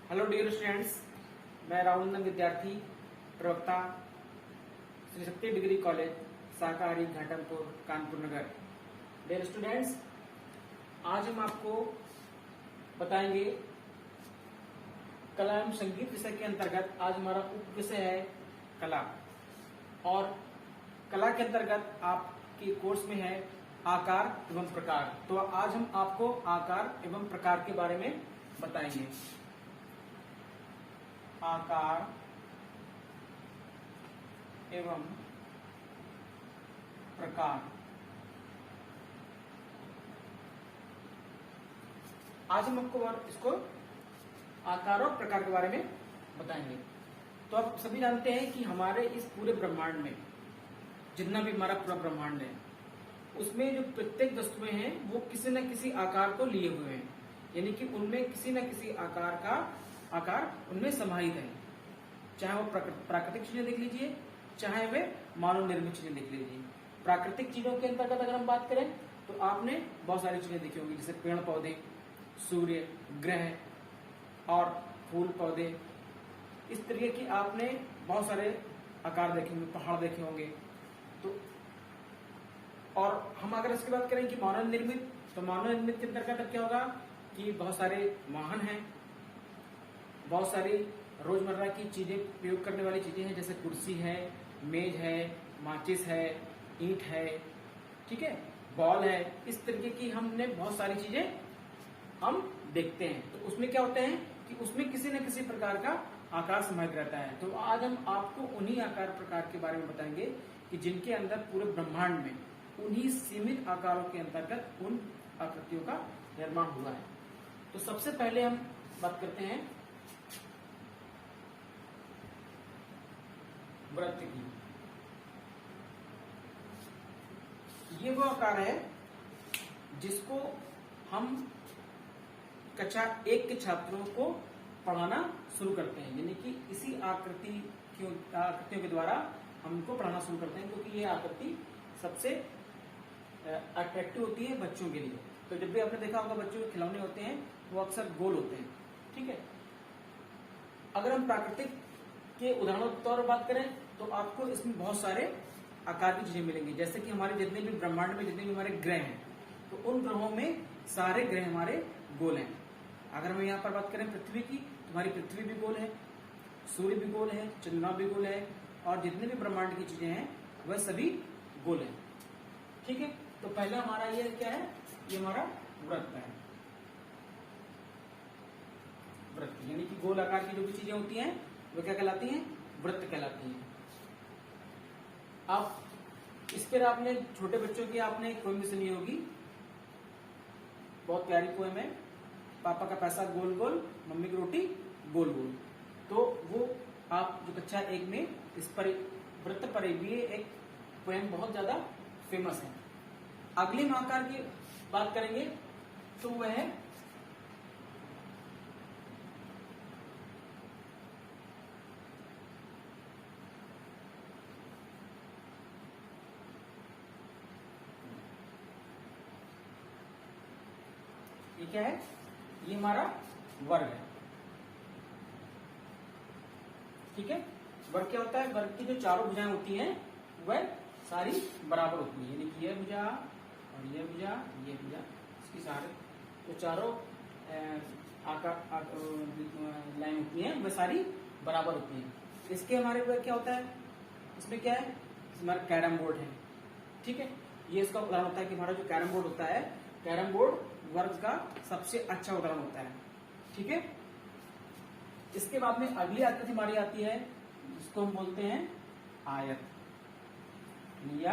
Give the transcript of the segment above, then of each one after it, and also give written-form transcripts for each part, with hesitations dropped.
Hello dear students, मैं राहुल नंदन विद्यार्थी प्रवक्ता श्री शक्ति डिग्री कॉलेज शाकाहारी घाटमपुर कानपुर नगर। डियर स्टूडेंट्स, आज हम आपको बताएंगे कला एवं संगीत विषय के अंतर्गत। आज हमारा उप विषय है कला, और कला के अंतर्गत आपके कोर्स में है आकार एवं प्रकार। तो आज हम आपको आकार एवं प्रकार के बारे में बताएंगे। आकार एवं प्रकार। आज हम आपको इसको आकार और प्रकार के बारे में बताएंगे। तो आप सभी जानते हैं कि हमारे इस पूरे ब्रह्मांड में जितना भी हमारा पूरा ब्रह्मांड है, उसमें जो प्रत्येक वस्तुएं हैं वो किसी न किसी आकार को लिए हुए हैं, यानी कि उनमें किसी न किसी आकार का आकार उनमें समाहित है। चाहे वो प्राकृतिक चीजें देख लीजिए, चाहे वे मानव निर्मित चीजें देख लीजिए। प्राकृतिक चीजों के अंतर्गत अगर हम बात करें तो आपने बहुत सारी चीजें देखी होंगी, जैसे पेड़ पौधे, सूर्य, ग्रह और फूल पौधे। इस तरीके की आपने बहुत सारे आकार देखे होंगे, पहाड़ देखे होंगे। तो और हम अगर इसकी बात करें कि मानव निर्मित, तो मानव निर्मित के अंतर्गत क्या होगा कि बहुत सारे वाहन हैं, बहुत सारी रोजमर्रा की चीजें, प्रयोग करने वाली चीजें हैं, जैसे कुर्सी है, मेज है, माचिस है, ईंट है, ठीक है, बॉल है। इस तरीके की हमने बहुत सारी चीजें हम देखते हैं। तो उसमें क्या होते हैं कि उसमें किसी न किसी प्रकार का आकार समाहित रहता है। तो आज हम आपको उन्हीं आकार प्रकार के बारे में बताएंगे कि जिनके अंदर पूरे ब्रह्मांड में उन्हीं सीमित आकारों के अंतर्गत उन आकृतियों का निर्माण हुआ है। तो सबसे पहले हम बात करते हैं वृत्त की। ये वो आकार है जिसको हम कक्षा 1 के छात्रों को पढ़ाना शुरू करते हैं, यानी कि इसी आकृतियों के द्वारा हम उनको पढ़ाना शुरू करते हैं, क्योंकि ये आकृति सबसे अट्रैक्टिव होती है बच्चों के लिए। तो जब भी आपने देखा होगा बच्चों के खिलौने होते हैं वो अक्सर गोल होते हैं, ठीक है। अगर हम प्राकृतिक के उदाहरणों के तौर पर बात करें तो आपको इसमें बहुत सारे आकार की चीजें मिलेंगी, जैसे कि हमारे जितने भी ब्रह्मांड में जितने भी हमारे ग्रह हैं, तो उन ग्रहों में सारे ग्रह हमारे गोल हैं। अगर हम यहाँ पर बात करें पृथ्वी की, तो हमारी पृथ्वी भी गोल है, सूर्य भी गोल है, चंद्रमा भी गोल है, और जितने भी ब्रह्मांड की चीजें हैं वह सभी गोल हैं, ठीक है। तो पहला हमारा ये क्या है, ये हमारा वृत्त है। वृत्त यानी कि गोल आकार की जो भी चीजें होती हैं वो क्या कहलाती हैं, वृत्त कहलाती हैं। अब इस पर आपने छोटे बच्चों की आपने पोएम भी सुनी होगी, बहुत प्यारी पोएम है, पापा का पैसा गोल गोल, मम्मी की रोटी गोल गोल। तो वो आप जो कक्षा 1 में इस पर वृत्त पर भी एक पोएम बहुत ज्यादा फेमस है। अगले आकार की बात करेंगे तो वह है ये क्या है, ये हमारा वर्ग है, ठीक है। वर्ग क्या होता है, वर्ग की जो चारों भुजाएं होती हैं वह सारी बराबर होती है, यानी कि ये भुजा और ये भुजा, ये भुजा, इसकी सारे जो चारों आकार लाइन होती हैं वह सारी बराबर होती हैं। इसके हमारे वर्ग क्या होता है, इसमें क्या है, हमारा कैरम बोर्ड है, ठीक है। ये इसका उदाहरण होता है कि हमारा जो कैरम बोर्ड होता है, कैरम बोर्ड वर्ग का सबसे अच्छा उदाहरण होता है, ठीक है। इसके बाद में अगली आकृति हमारी आती है जिसको हम बोलते हैं आयत या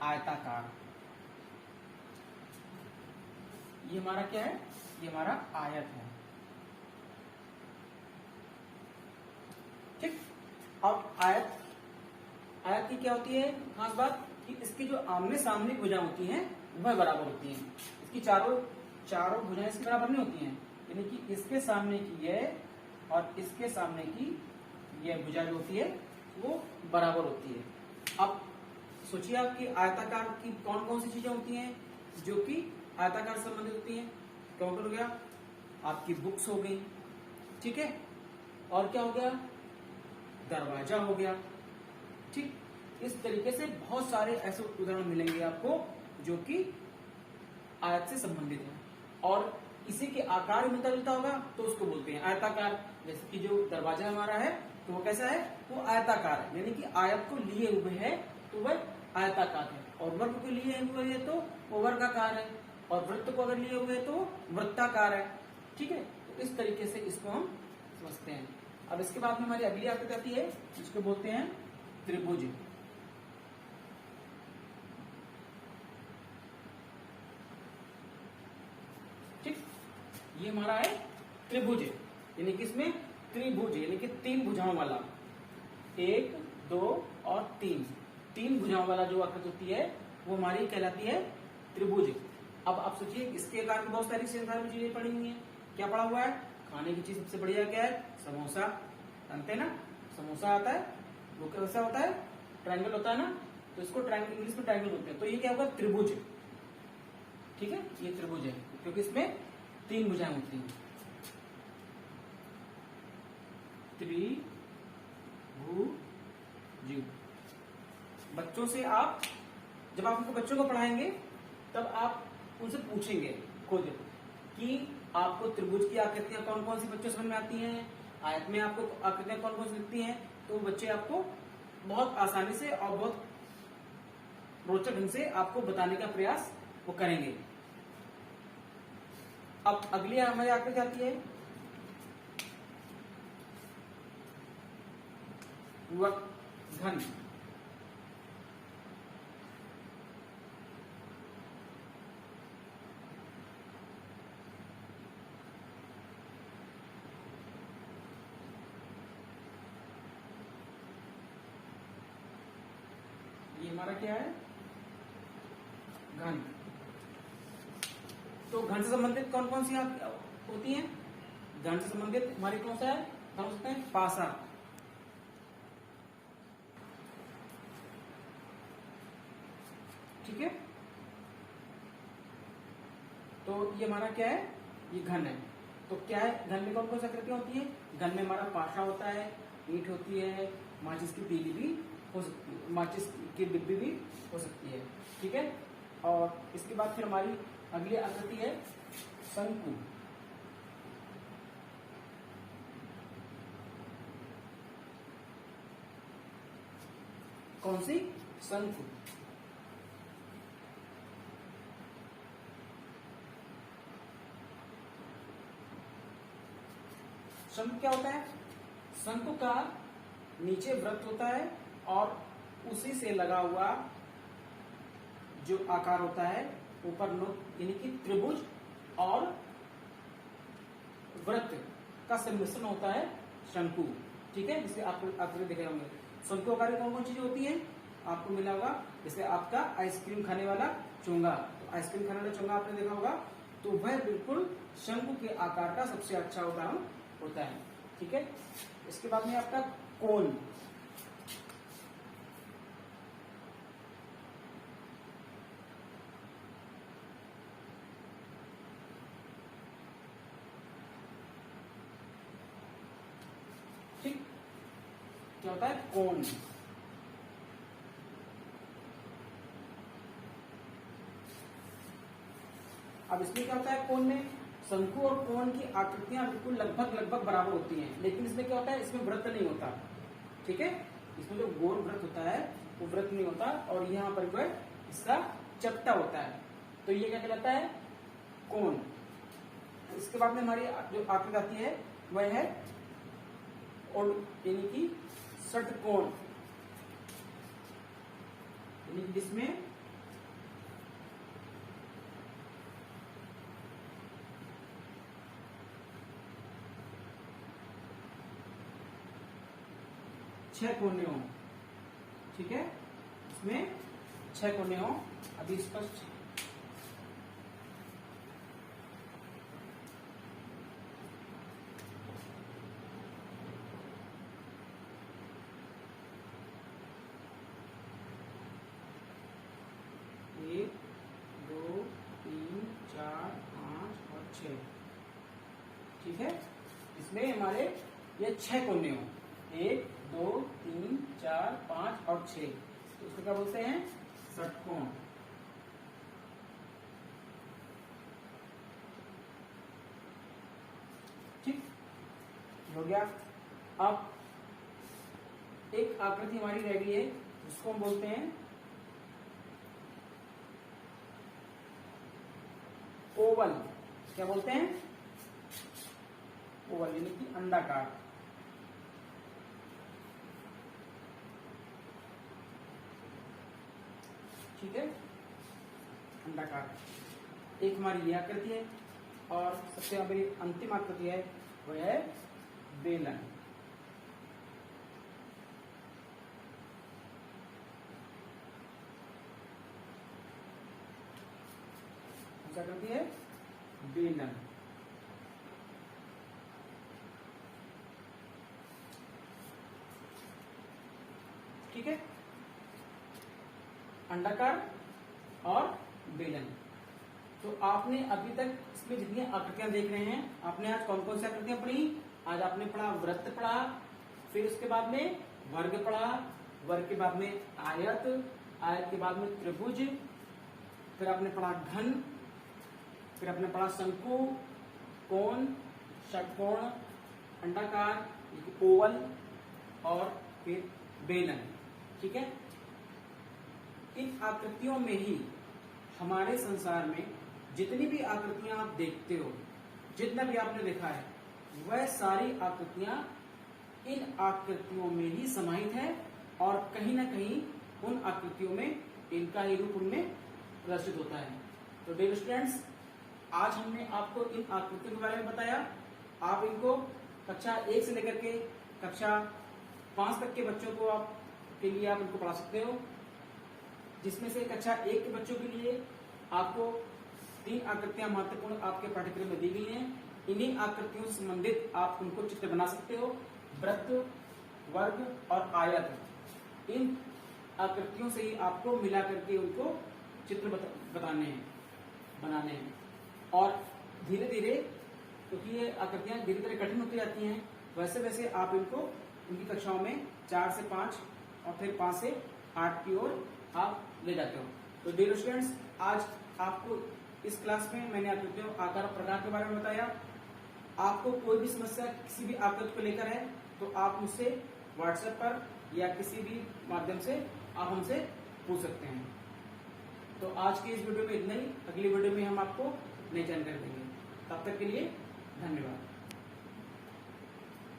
आयताकार। ये हमारा क्या है, ये हमारा आयत है, ठीक। अब आयत की क्या होती है खास बात कि इसकी जो आमने सामने भुजा होती हैं वह बराबर होती हैं। इसकी चारों भुजाएं इसके बराबर नहीं होती हैं, यानी कि इसके सामने की यह और इसके सामने की यह भुजा जो होती है वो बराबर होती है। अब सोचिए आपकी आयताकार की कौन कौन सी चीजें होती हैं जो कि आयताकार से संबंधित होती हैं। कंप्यूटर हो गया, आपकी बुक्स हो गई, ठीक है। और क्या हो गया, दरवाजा हो गया। ठीक, इस तरीके से बहुत सारे ऐसे उदाहरण मिलेंगे आपको जो कि आयत से संबंधित है, और इसी के आकार मिलता जुलता होगा तो उसको बोलते हैं आयताकार। जैसे कि जो दरवाजा हमारा है तो वो कैसा है, वो आयताकार है, यानी कि आयत को लिए हुए है तो वह आयताकार है, और वर्ग को लिए हुए है तो वो वर्गाकार है, और वृत्त को अगर लिए हुए है तो वृत्ताकार है। ठीक है, तो इस तरीके से इसको हम समझते हैं। अब इसके बाद में हमारी अगली आकृति आती है, इसको बोलते हैं त्रिभुज। ठीक, ये हमारा है त्रिभुज, यानी कि इसमें त्रिभुज यानी कि 3 भुजाओं वाला, 1 2 और 3 भुजाओं वाला जो आकृति होती है वो हमारी कहलाती है त्रिभुज। अब आप सोचिए, इसके कारण में बहुत सारी चीजें पड़ी हुई है। क्या पड़ा हुआ है, खाने की चीज सबसे बढ़िया क्या है, समोसा। जानते हैं ना, समोसा आता है वो कैसा होता है, ट्रायंगल होता है ना, तो इसको ट्रायंगल, इंग्लिश में ट्रायंगल बोलते हैं। तो ये क्या होगा, त्रिभुज। ठीक है, ये त्रिभुज है क्योंकि इसमें 3 भुजाएं होती हैं। त्रिभुज। बच्चों से आप, जब आप उनको बच्चों को पढ़ाएंगे तब आप उनसे पूछेंगे खुद कि आपको त्रिभुज की आकृतियां कौन कौन सी बच्चों समझ में आती हैं, आयत में आपको आकृतियां कौन कौन सी दिखती हैं, तो बच्चे आपको बहुत आसानी से और बहुत रोचक ढंग से आपको बताने का प्रयास वो करेंगे। अब अगली हमारी आकृति आती है घन। ये हमारा क्या है, घन। तो घन से संबंधित कौन कौन सी होती हैं, घन से संबंधित हमारी कौन सा है, हम सकते हैं पासा। ठीक है, तो ये हमारा क्या है, ये घन है। तो क्या है, घन में कौन कौन सी आकृतियां होती है, घन में हमारा पाशा होता है, ईंट होती है, माचिस की तीली भी हो सकती है, माचिस की डिब्बी भी हो सकती है। ठीक है, और इसके बाद फिर हमारी अगली आकृति है शंकु। कौन सी, शंकु। शंकु क्या होता है, शंकु का नीचे वृत्त होता है और उसी से लगा हुआ जो आकार होता है ऊपर नोक, यानी कि त्रिभुज और वृत्त का सम्मिश्रण होता है शंकु। ठीक है, जिसे आपको देखे होंगे शंकु आकार में कौन कौन चीजें होती हैं, आपको मिला होगा जैसे आपका आइसक्रीम खाने वाला चोंगा। तो आइसक्रीम खाने वाला चोंगा आपने देखा होगा, तो वह बिल्कुल शंकु के आकार का सबसे अच्छा उदाहरण होता है। ठीक है, इसके बाद में आपका कोन। ठीक, क्या होता है, कोन। अब इसमें क्या होता है, कोन में शंकु और कोन की आकृतियां बिल्कुल लगभग बराबर होती हैं, लेकिन इसमें क्या होता है, इसमें वृत्त नहीं होता। ठीक है, इसमें जो गोल वृत्त होता है वो वृत्त नहीं होता, और यहाँ पर जो है इसका चपटा होता है, तो ये क्या कहलाता है, कोन। इसके बाद में हमारी जो आकृति आती है वह है और यानी कि षटकोण, यानी कि जिसमें छह कोने हों। ठीक है, इसमें 6 कोने हों। अभी स्पष्ट, एक 2 3 4 5 और 6। ठीक है, इसमें जिसमें हमारे ये 6 कोने हो, 1 2 3 4 5 और 6, तो इसको क्या बोलते हैं? षटकोण। ठीक हो गया। अब एक आकृति हमारी रह गई है जिसको हम बोलते हैं ओवल। क्या बोलते हैं? ओवल यानी कि अंडाकार। ठीक है, अंडाकार एक हमारी यह आकृति है, और सबसे हमारी अंतिम आकृति है वह है बेलन। क्या करती है? बेलन। ठीक है, अंडाकार और बेलन। तो आपने अभी तक इसमें जितनी आकृतियां देख रहे हैं, आपने आज कौन कौन सी आकृतियां पढ़ी? आज आपने पढ़ा वृत्त पढ़ा, फिर उसके बाद में वर्ग पढ़ा, वर्ग के बाद में आयत, आयत के बाद में त्रिभुज, फिर आपने पढ़ा घन, फिर आपने पढ़ा शंकु, कोण, षटकोण, अंडाकार, ओवल और फिर बेलन। ठीक है, इन आकृतियों में ही हमारे संसार में जितनी भी आकृतियां आप देखते हो, जितना भी आपने देखा है, वह सारी आकृतियां इन आकृतियों में ही समाहित है, और कहीं ना कहीं उन आकृतियों में इनका ही रूप उनमें प्रदर्शित होता है। तो डियर स्टूडेंट्स, आज हमने आपको इन आकृतियों के बारे में बताया। आप इनको कक्षा 1 से लेकर के कक्षा 5 तक के बच्चों को के लिए आप इनको पढ़ा सकते हो, जिसमें से कक्षा 1 के बच्चों के लिए आपको 3 आकृतियां महत्वपूर्ण आपके पाठ्यक्रम में दी गई हैं। इन्हीं आकृतियों से संबंधित आप उनको चित्र बना सकते हो। वृत्त, वर्ग और आयत, इन आकृतियों से ही आपको मिला करके उनको चित्र बनाने हैं। और धीरे धीरे, क्योंकि ये आकृतियां धीरे धीरे कठिन होती जाती हैं, वैसे वैसे आप इनको उनकी कक्षाओं में 4 से 5 और फिर 5 से 8 की ओर आप ले जाते हो। तो डियर स्टूडेंट्स, आज आपको इस क्लास में मैंने आकृतियों, आकार और प्रकार के बारे में बताया। आपको कोई भी समस्या किसी भी आकृति को लेकर है तो आप मुझसे व्हाट्सएप पर या किसी भी माध्यम से आप हमसे पूछ सकते हैं। तो आज की इस वीडियो में इतना ही। अगली वीडियो में हम आपको नई जानकारी देंगे। तब तक के लिए धन्यवाद।